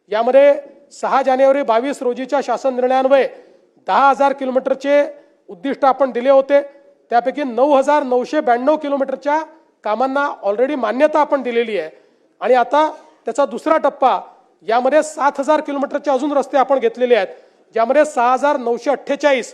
यामध्ये 6 जानेवारी 22 रोजीच्या शासन निर्णयान्वये 10,000 किलोमीटरचे उद्दिष्ट आपण दिले होते। त्यापैकी 9,992 किलोमीटरच्या कामांना ऑलरेडी मान्यता आपण दिलेली आहे आणि आता त्याचा दुसरा टप्पा यामध्ये 7,000 किलोमीटरचे अजून रस्ते आपण घेतलेले आहेत, ज्यामध्ये 6,948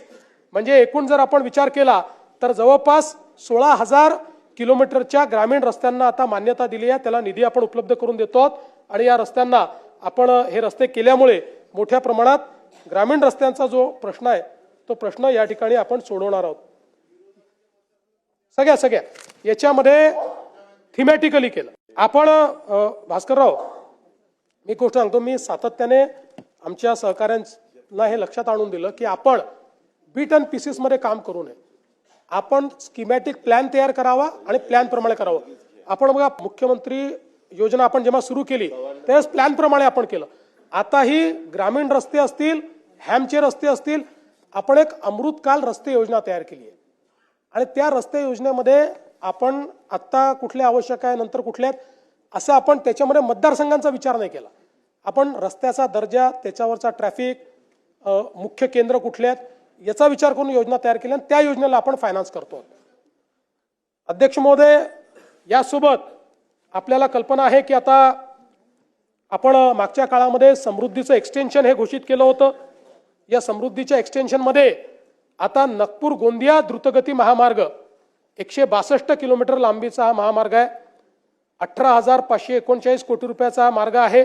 म्हणजे एकूण जर आपण विचार केला तर जवळपास 16,000 किलोमीटरच्या ग्रामीण रस्त्यांना आता मान्यता दिली आहे। त्याला निधी आपण उपलब्ध करून देतो आहोत आणि या रस्त्यांना आपण हे रस्ते केल्यामुळे मोठ्या प्रमाणात ग्रामीण रस्त्यांचा जो प्रश्न आहे तो प्रश्न या ठिकाणी आपण सोडवणार आहोत। सगळ्या याच्यामध्ये थीमॅटिकली केलं आपण। भास्करराव, मी गोष्ट सांगतो, मी सातत्याने आमच्या सहकाऱ्यांना हे लक्षात आणून दिलं की आपण बीट अँड पीसेस मध्ये काम करू नये। आपण स्कीमॅटिक प्लॅन तयार करावा आणि प्लॅन प्रमाणे करावं। आपण बघा, मुख्यमंत्री योजना आपण जेव्हा सुरू केली त्यावेळेस प्लॅन प्रमाणे आपण केलं। आता ही ग्रामीण रस्ते असतील, हॅमचे रस्ते असतील, आपण एक अमृतकाल रस्ते योजना तयार केली आहे आणि त्या रस्ते योजनेमध्ये आपण आता कुठले आवश्यक आहे, नंतर कुठले आहेत, असं आपण त्याच्यामध्ये मतदारसंघांचा विचार नाही केला। आपण रस्त्याचा दर्जा, त्याच्यावरचा ट्रॅफिक, मुख्य केंद्र कुठले आहेत याचा विचार करून योजना तयार केली आणि त्या योजनेला आपण फायनान्स करतो। अध्यक्ष महोदय, यासोबत आपल्याला कल्पना आहे की आता आपण मागच्या काळामध्ये समृद्धीचं एक्सटेन्शन हे घोषित केलं होतं। या समृद्धीच्या एक्सटेन्शनमध्ये आता नागपूर गोंदिया द्रुतगती महामार्ग 162 किलोमीटर लांबीचा हा महामार्ग आहे। 18,539 कोटी रुपयाचा हा मार्ग आहे।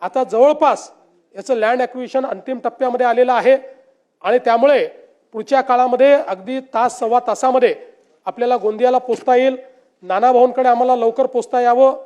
आता जवळपास याचं लँड ॲक्विजिशन अंतिम टप्प्यामध्ये आलेलं आहे आणि त्यामुळे पुढच्या काळामध्ये अगदी तास सव्वा तासामध्ये आपल्याला गोंदियाला पोहोचता येईल। नाना भाऊंकडे आम्हाला लवकर पोहोचता यावं